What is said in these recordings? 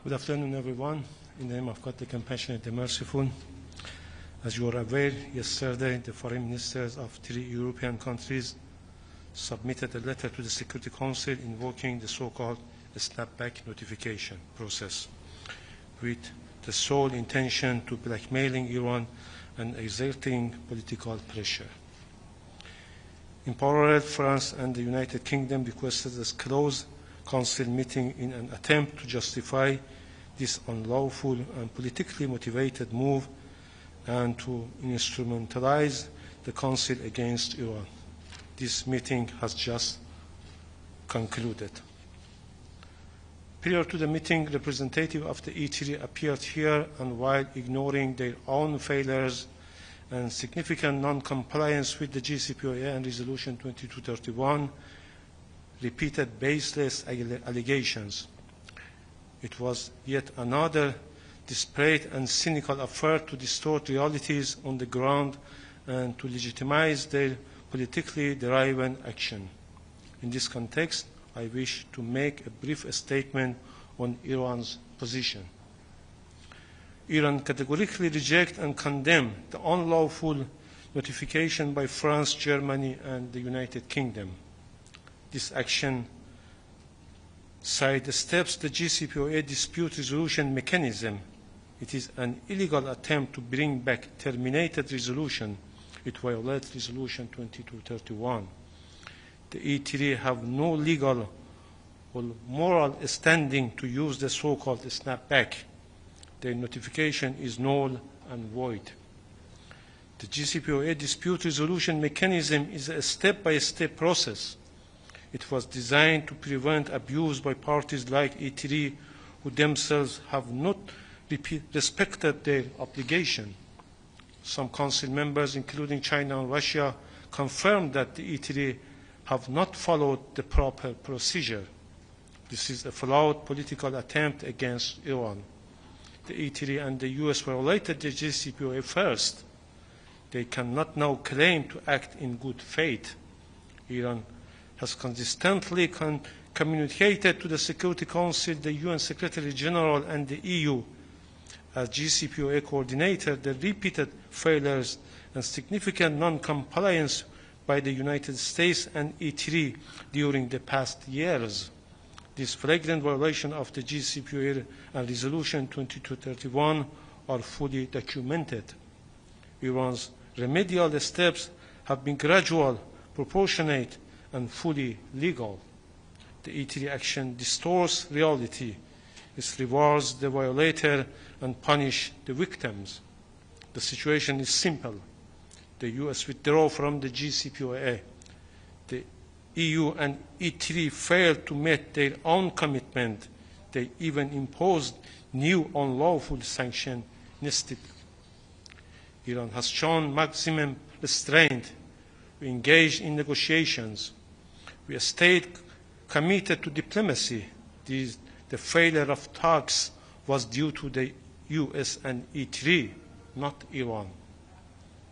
Good afternoon, everyone. In the name of God, the Compassionate, the Merciful. As you are aware, yesterday the foreign ministers of 3 European countries submitted a letter to the Security Council invoking the so-called snapback notification process with the sole intention to blackmailing Iran and exerting political pressure. In parallel, France and the United Kingdom requested a closed Council meeting in an attempt to justify this unlawful and politically motivated move and to instrumentalize the Council against Iran. This meeting has just concluded. Prior to the meeting, representatives of the E3 appeared here, and while ignoring their own failures and significant non-compliance with the JCPOA and Resolution 2231, repeated baseless allegations. It was yet another desperate and cynical effort to distort realities on the ground and to legitimize their politically derived action. In this context, I wish to make a brief statement on Iran's position. Iran categorically rejects and condemns the unlawful notification by France, Germany, and the United Kingdom. This action sidesteps the JCPOA dispute resolution mechanism. It is an illegal attempt to bring back terminated resolution. It violates Resolution 2231. The E3 have no legal or moral standing to use the so-called snapback. Their notification is null and void. The JCPOA dispute resolution mechanism is a step-by-step process. It was designed to prevent abuse by parties like E3, who themselves have not respected their obligation. Some Council members, including China and Russia, confirmed that the E3 have not followed the proper procedure. This is a flawed political attempt against Iran. The E3 and the US violated the JCPOA first. They cannot now claim to act in good faith. Iran has consistently communicated to the Security Council, the UN Secretary General, and the EU as JCPOA coordinator the repeated failures and significant non-compliance by the United States and E3 during the past years. This flagrant violation of the JCPOA and Resolution 2231 are fully documented. Iran's remedial steps have been gradual, proportionate, and fully legal. The E3 action distorts reality. It rewards the violator and punishes the victims. The situation is simple. The US withdrew from the JCPOA. The EU and E3 failed to meet their own commitment. They even imposed new unlawful sanctions instead. Iran has shown maximum restraint. We engaged in negotiations. We stayed committed to diplomacy. The failure of talks was due to the US and E3, not Iran.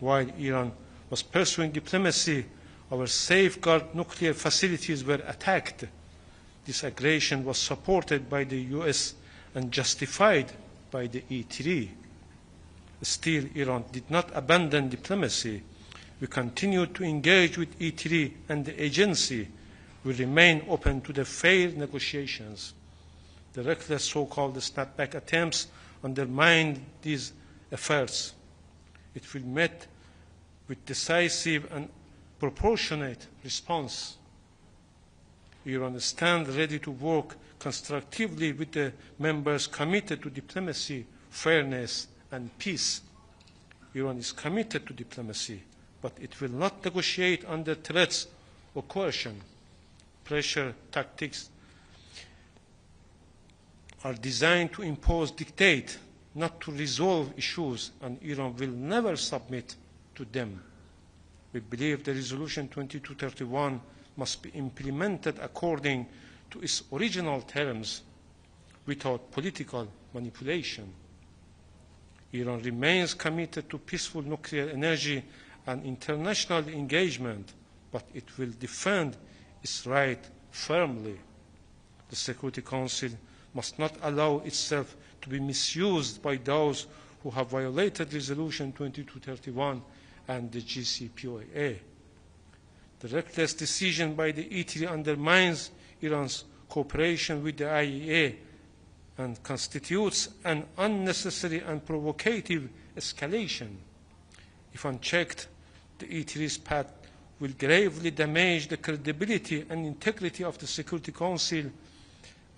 While Iran was pursuing diplomacy, our safeguard nuclear facilities were attacked. This aggression was supported by the US and justified by the E3. Still, Iran did not abandon diplomacy. We continued to engage with E3 and the agency. We remain open to the fair negotiations. The reckless so-called snapback attempts undermine these efforts. It will be met with decisive and proportionate response. Iran stands ready to work constructively with the members committed to diplomacy, fairness, and peace. Iran is committed to diplomacy, but it will not negotiate under threats or coercion. Pressure tactics are designed to impose dictate, not to resolve issues, and Iran will never submit to them. We believe the Resolution 2231 must be implemented according to its original terms without political manipulation. Iran remains committed to peaceful nuclear energy and international engagement, but it will defend its right firmly. The Security Council must not allow itself to be misused by those who have violated Resolution 2231 and the JCPOA. The reckless decision by the E3 undermines Iran's cooperation with the IAEA and constitutes an unnecessary and provocative escalation. If unchecked, the E3's path will gravely damage the credibility and integrity of the Security Council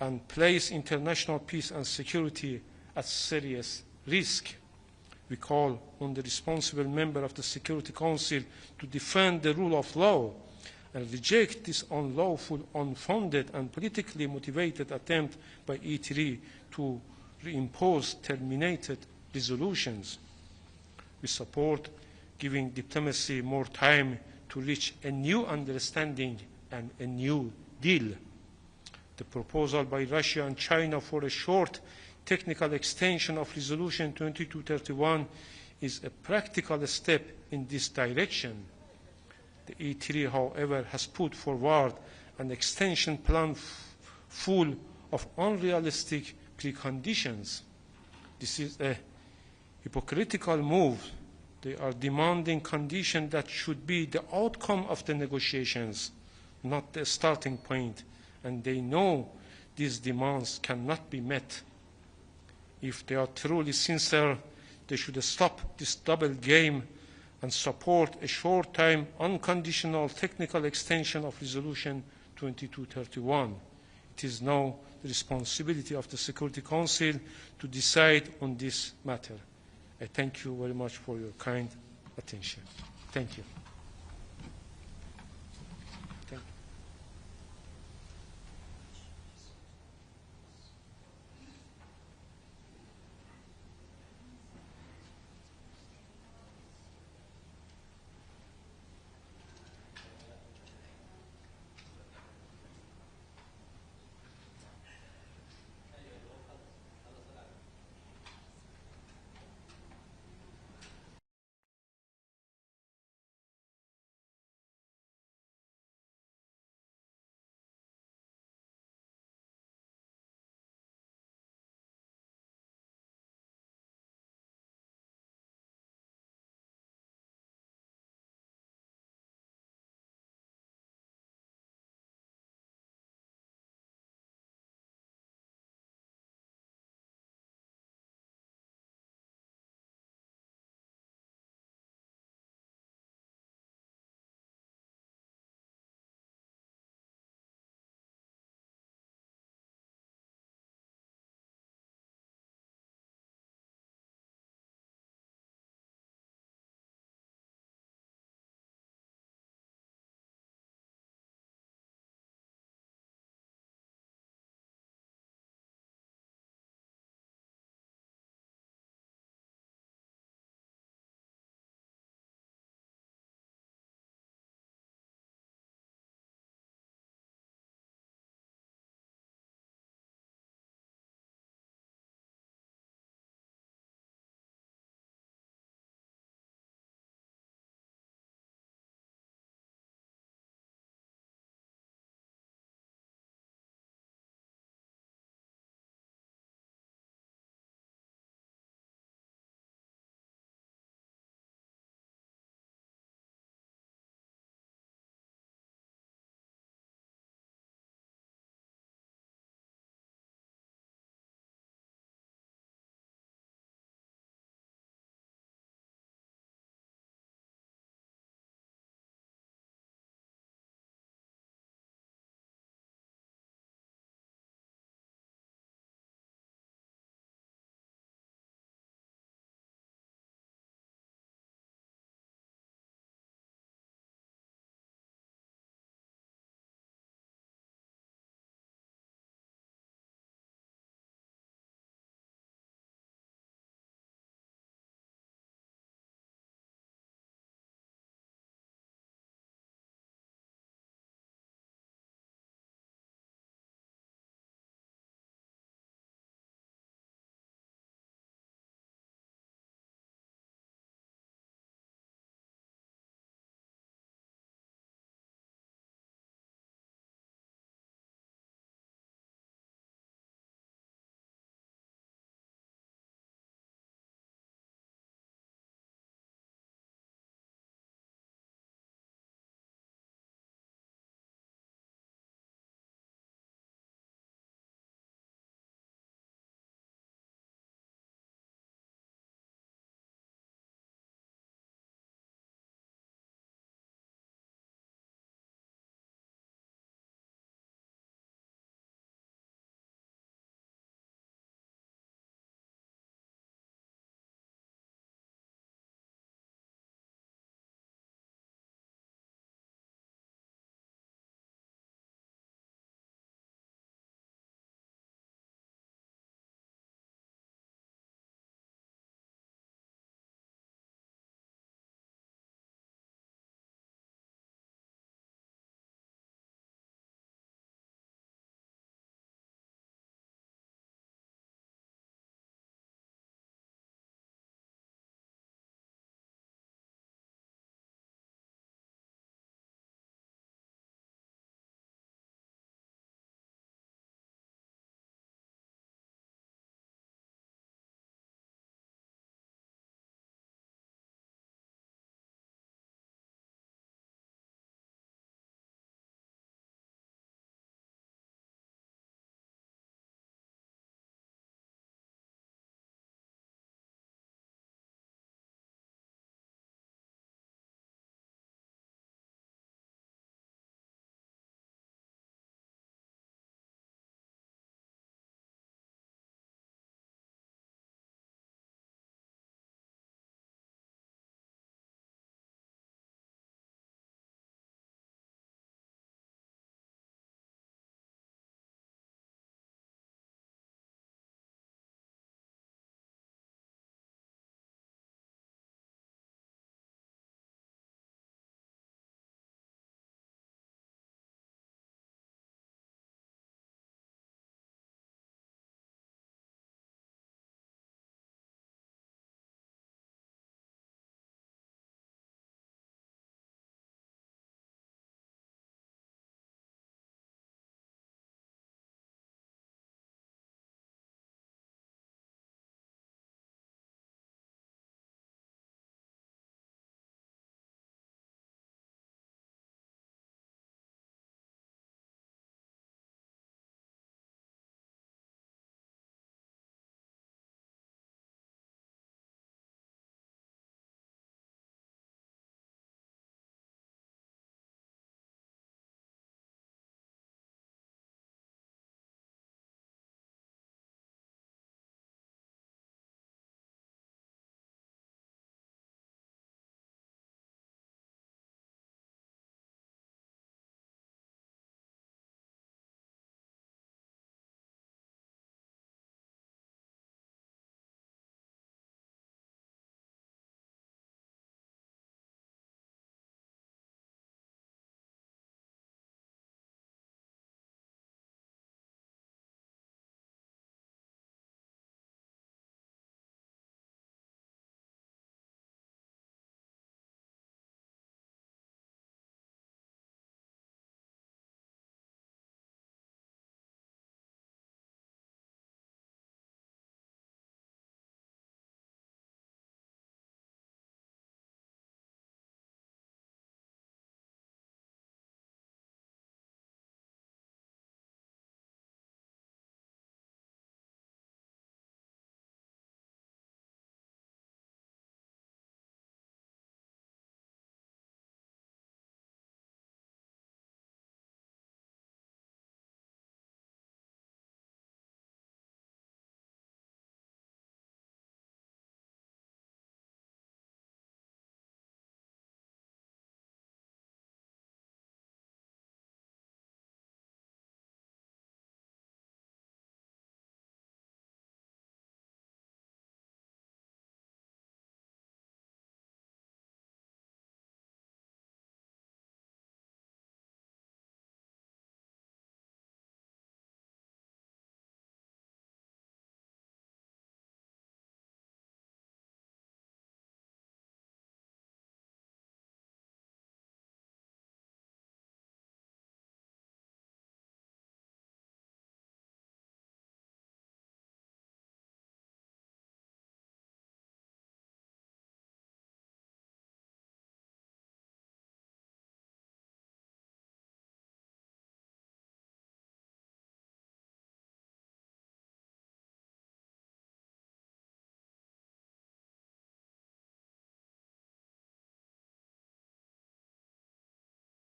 and place international peace and security at serious risk. We call on the responsible member of the Security Council to defend the rule of law and reject this unlawful, unfounded, and politically motivated attempt by E3 to reimpose terminated resolutions. We support giving diplomacy more time to reach a new understanding and a new deal. The proposal by Russia and China for a short technical extension of Resolution 2231 is a practical step in this direction. The E3, however, has put forward an extension plan full of unrealistic preconditions. This is a hypocritical move. They are demanding conditions that should be the outcome of the negotiations, not the starting point, and they know these demands cannot be met. If they are truly sincere, they should stop this double game and support a short-time, unconditional technical extension of Resolution 2231. It is now the responsibility of the Security Council to decide on this matter. I thank you very much for your kind attention. Thank you.